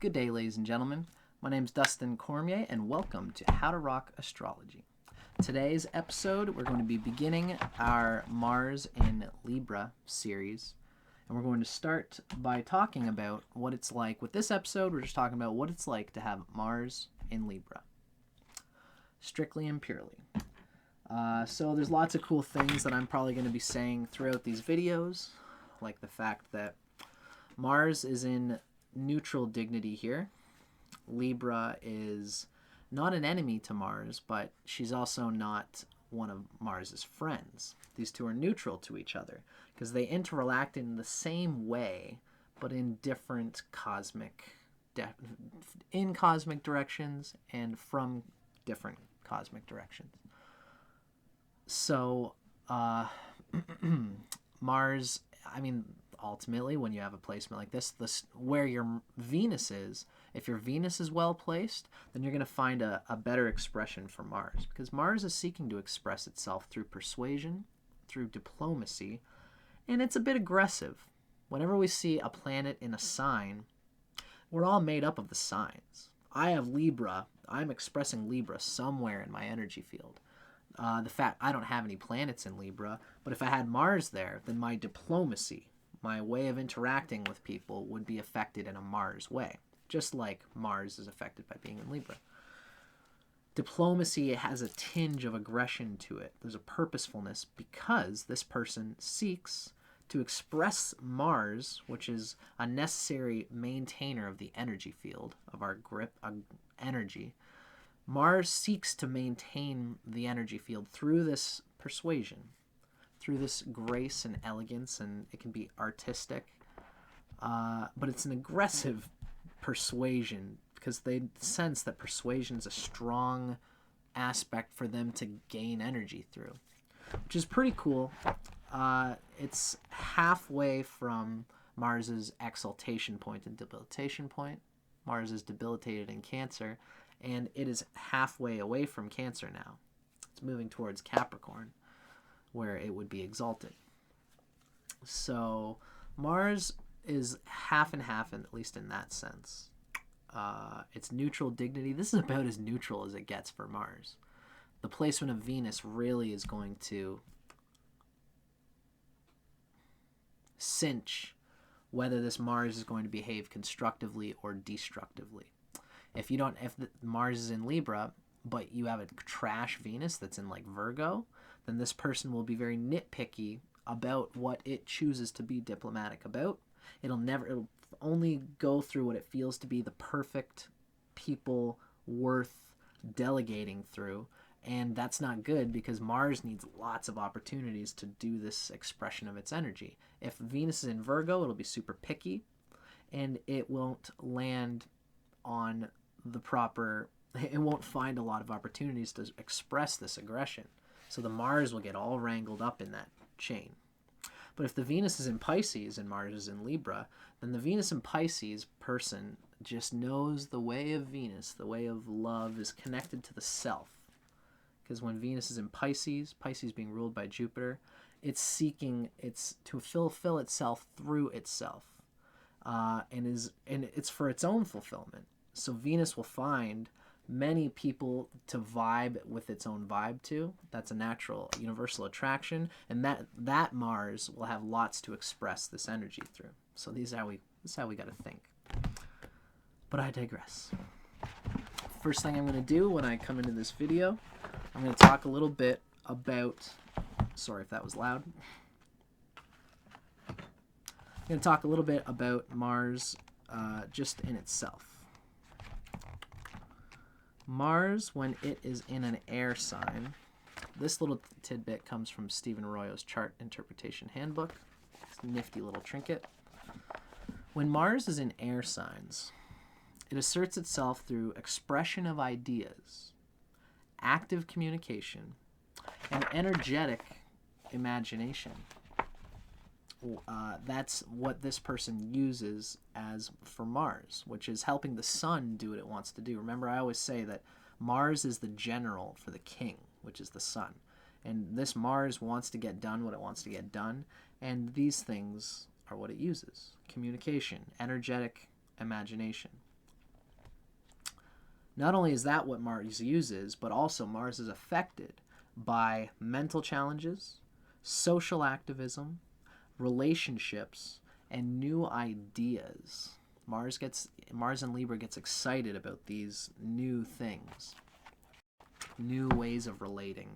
Good day, ladies and gentlemen. My name is Dustin Cormier, and welcome to How to Rock Astrology. Today's episode, we're going to be beginning our Mars in Libra series, and we're going to start by talking about what it's like. With this episode, we're just talking about what it's like to have Mars in Libra, strictly and purely. So there's lots of cool things that I'm probably going to be saying throughout these videos, like the fact that Mars is in neutral dignity here. Libra is not an enemy to Mars, but she's also not one of Mars's friends. These two are neutral to each other because they interact in the same way, but in different cosmic directions and from different cosmic directions. So Mars, ultimately, when you have a placement like this, where your Venus is, if your Venus is well placed, then you're going to find a better expression for Mars, because Mars is seeking to express itself through persuasion, through diplomacy, and it's a bit aggressive. Whenever we see a planet in a sign, we're all made up of the signs. I have Libra. I'm expressing Libra somewhere in my energy field. The fact I don't have any planets in Libra, but if I had Mars there, then my diplomacy, my way of interacting with people, would be affected in a Mars way, just like Mars is affected by being in Libra. Diplomacy has a tinge of aggression to it. There's a purposefulness because this person seeks to express Mars, which is a necessary maintainer of the energy field, of our grip, energy. Mars seeks to maintain the energy field through this persuasion, through this grace and elegance, and it can be artistic, but it's an aggressive persuasion because they sense that persuasion is a strong aspect for them to gain energy through, which is pretty cool. It's halfway from Mars's exaltation point and debilitation point. Mars is debilitated in Cancer, and it is halfway away from Cancer now. It's moving towards Capricorn, where it would be exalted. So Mars is half and half, at least in that sense. It's neutral dignity. This is about as neutral as it gets for Mars. The placement of Venus really is going to cinch whether this Mars is going to behave constructively or destructively. If Mars is in Libra, but you have a trash Venus that's in like Virgo, then this person will be very nitpicky about what it chooses to be diplomatic about. It'll only go through what it feels to be the perfect people worth delegating through. And that's not good because Mars needs lots of opportunities to do this expression of its energy. If Venus is in Virgo, it'll be super picky and it won't land on it won't find a lot of opportunities to express this aggression. So the Mars will get all wrangled up in that chain. But if the Venus is in Pisces and Mars is in Libra, then the Venus in Pisces person just knows the way of Venus, the way of love, is connected to the self. Because when Venus is in Pisces, Pisces being ruled by Jupiter, it's seeking to fulfill itself through itself, and it's for its own fulfillment. So Venus will find many people to vibe with its own vibe to. That's a natural universal attraction, and that Mars will have lots to express this energy through. So this is how we got to think. But I digress. First thing I'm going to do when I come into this video, I'm going to talk a little bit about, sorry if that was loud. I'm going to talk a little bit about Mars just in itself. Mars, when it is in an air sign, this little tidbit comes from Stephen Arroyo's Chart Interpretation Handbook. It's a nifty little trinket. When Mars is in air signs, it asserts itself through expression of ideas, active communication, and energetic imagination. That's what this person uses as for Mars, which is helping the sun do what it wants to do. Remember, I always say that Mars is the general for the king, which is the sun. And this Mars wants to get done what it wants to get done, and these things are what it uses. Communication, energetic imagination. Not only is that what Mars uses, but also Mars is affected by mental challenges, social activism, relationships, and new ideas. Mars in Libra gets excited about these new things, new ways of relating,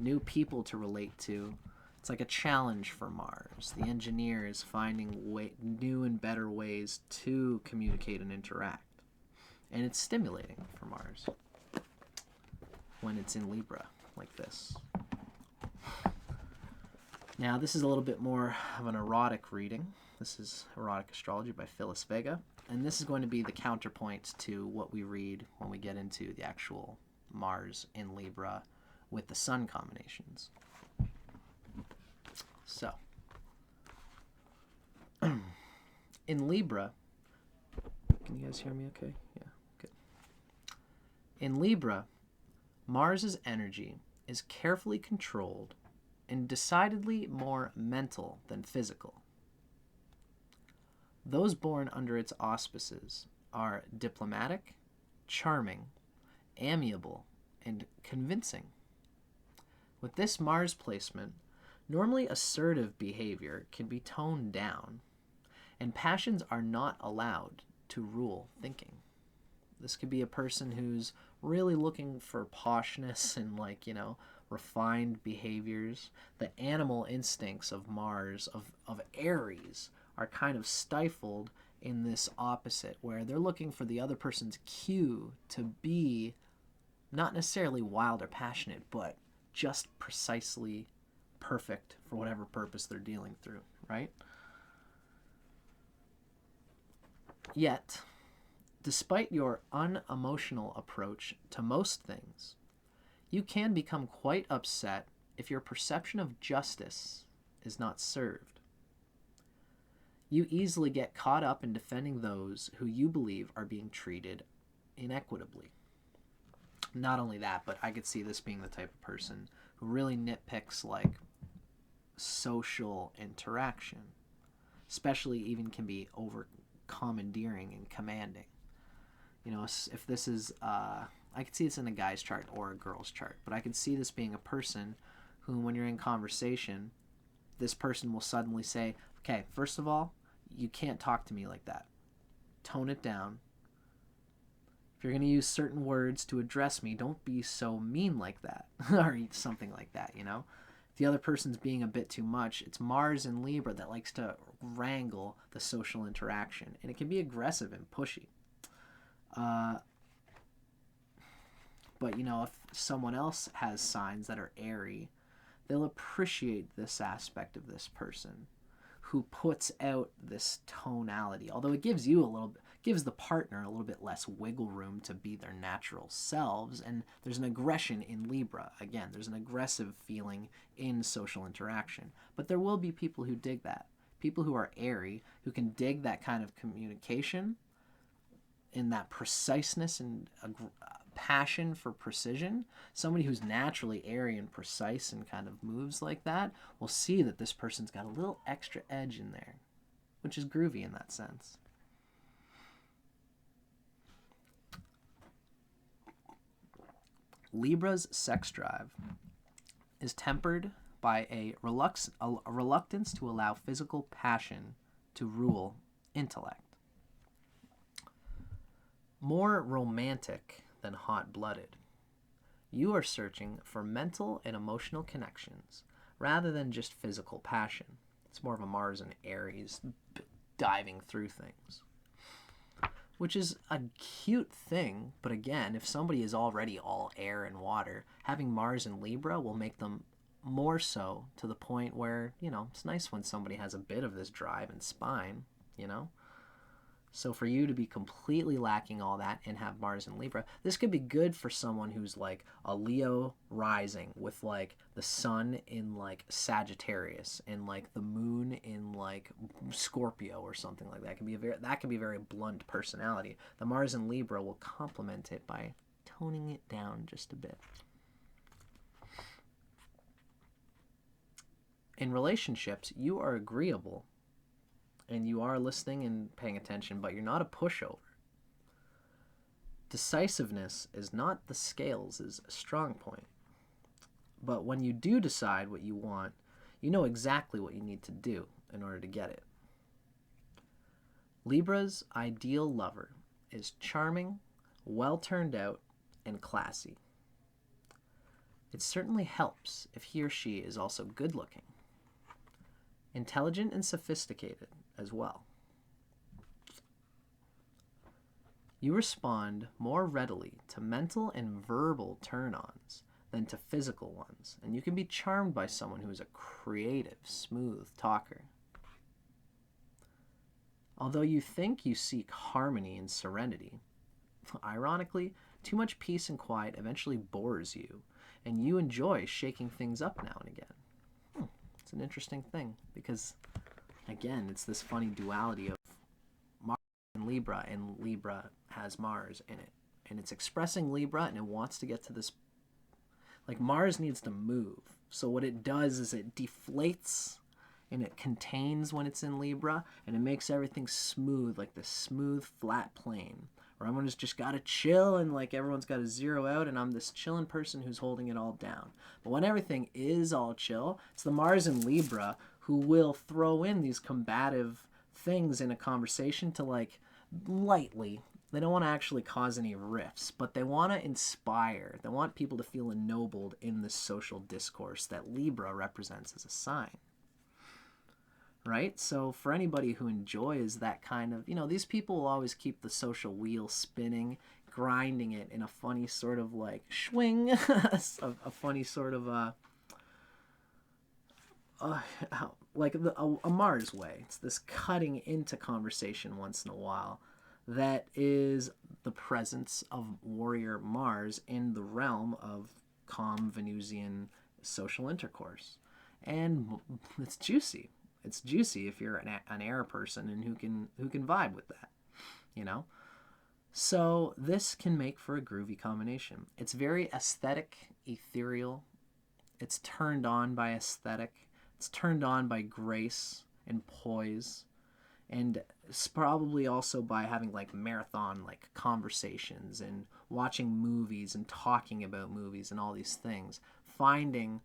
new people to relate to. It's like a challenge for Mars. The engineer is finding new and better ways to communicate and interact. And it's stimulating for Mars when it's in Libra like this. Now, this is a little bit more of an erotic reading. This is Erotic Astrology by Phyllis, Vega. And this is going to be the counterpoint to what we read when we get into the actual Mars in Libra with the Sun combinations. So, in Libra, can you guys hear me okay? Yeah, good. In Libra, Mars's energy is carefully controlled and decidedly more mental than physical. Those born under its auspices are diplomatic, charming, amiable, and convincing. With this Mars placement, normally assertive behavior can be toned down, and passions are not allowed to rule thinking. This could be a person who's really looking for poshness and, like, refined behaviors. The animal instincts of Mars, of Aries, are kind of stifled in this opposite, where they're looking for the other person's cue to be not necessarily wild or passionate, but just precisely perfect for whatever purpose they're dealing through, right? Yet, despite your unemotional approach to most things, you can become quite upset if your perception of justice is not served. You easily get caught up in defending those who you believe are being treated inequitably. Not only that, but I could see this being the type of person who really nitpicks, like, social interaction, especially even can be over commandeering and commanding. If this is, I could see this in a guy's chart or a girl's chart, but I could see this being a person who, when you're in conversation, this person will suddenly say, okay, first of all, you can't talk to me like that. Tone it down. If you're going to use certain words to address me, don't be so mean like that, or something like that, If the other person's being a bit too much, it's Mars in Libra that likes to wrangle the social interaction, and it can be aggressive and pushy. But, if someone else has signs that are airy, they'll appreciate this aspect of this person who puts out this tonality. Although it gives the partner a little bit less wiggle room to be their natural selves, and there's an aggression in Libra. Again, there's an aggressive feeling in social interaction. But there will be people who dig that. People who are airy, who can dig that kind of communication in that preciseness and passion for precision. Somebody who's naturally airy and precise and kind of moves like that will see that this person's got a little extra edge in there, which is groovy in that sense. Libra's sex drive is tempered by a reluctance to allow physical passion to rule intellect. More romantic than hot-blooded, you are searching for mental and emotional connections rather than just physical passion. It's more of a Mars and Aries diving through things, which is a cute thing. But again, if somebody is already all air and water, having Mars and Libra will make them more so, to the point where, it's nice when somebody has a bit of this drive and spine, So for you to be completely lacking all that and have Mars and Libra, this could be good for someone who's like a Leo rising with like the sun in like Sagittarius and like the moon in like Scorpio or something like that. That can be a very blunt personality. The Mars and Libra will complement it by toning it down just a bit. In relationships, you are agreeable and you are listening and paying attention, but you're not a pushover. Decisiveness is not the scales' strong point. But when you do decide what you want, you know exactly what you need to do in order to get it. Libra's ideal lover is charming, well turned out, and classy. It certainly helps if he or she is also good looking, intelligent and sophisticated as well. You respond more readily to mental and verbal turn-ons than to physical ones, and you can be charmed by someone who is a creative, smooth talker. Although you think you seek harmony and serenity, ironically, too much peace and quiet eventually bores you, and you enjoy shaking things up now and again. It's an interesting thing, because, again, it's this funny duality of Mars and Libra has Mars in it. And it's expressing Libra, and it wants to get to this... Like, Mars needs to move. So what it does is it deflates and it contains when it's in Libra, and it makes everything smooth, like this smooth, flat plane, where everyone's just got to chill, and like everyone's got to zero out, and I'm this chilling person who's holding it all down. But when everything is all chill, it's the Mars in Libra who will throw in these combative things in a conversation to, like, lightly. They don't want to actually cause any rifts, but they want to inspire. They want people to feel ennobled in this social discourse that Libra represents as a sign. Right? So for anybody who enjoys that kind of, these people will always keep the social wheel spinning, grinding it in a funny sort of like swing, a funny sort of like a Mars way. It's this cutting into conversation once in a while that is the presence of warrior Mars in the realm of calm Venusian social intercourse. And it's juicy. It's juicy if you're an air person and who can vibe with that, So this can make for a groovy combination. It's very aesthetic, ethereal. It's turned on by aesthetic. It's turned on by grace and poise. And it's probably also by having like marathon like conversations and watching movies and talking about movies and all these things. Finding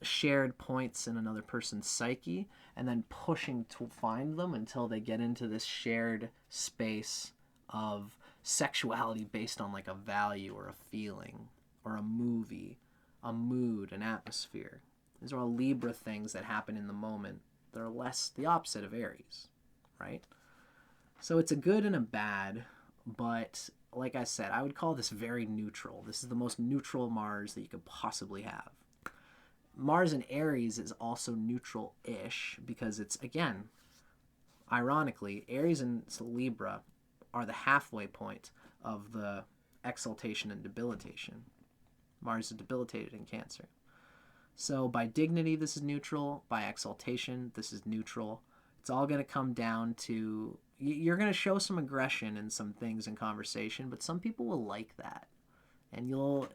shared points in another person's psyche and then pushing to find them until they get into this shared space of sexuality based on like a value or a feeling or a movie, a mood, an atmosphere. These are all Libra things that happen in the moment that are less the opposite of Aries, right? So it's a good and a bad, but like I said, I would call this very neutral. This is the most neutral Mars that you could possibly have. Mars in Aries is also neutral-ish because it's, again, ironically, Aries and Libra are the halfway point of the exaltation and debilitation. Mars is debilitated in Cancer. So by dignity, this is neutral. By exaltation, this is neutral. It's all going to come down to, you're going to show some aggression in some things in conversation, but some people will like that. And you'll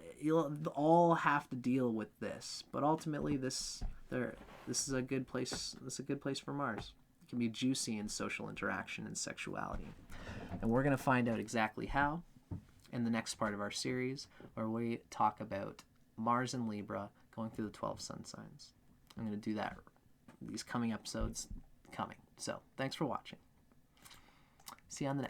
all have to deal with this, but ultimately this is a good place. This is a good place for Mars. It can be juicy in social interaction and sexuality, and we're gonna find out exactly how in the next part of our series, where we talk about Mars and Libra going through the 12 sun signs. I'm gonna do that. These coming episodes coming. So thanks for watching. See you on the next.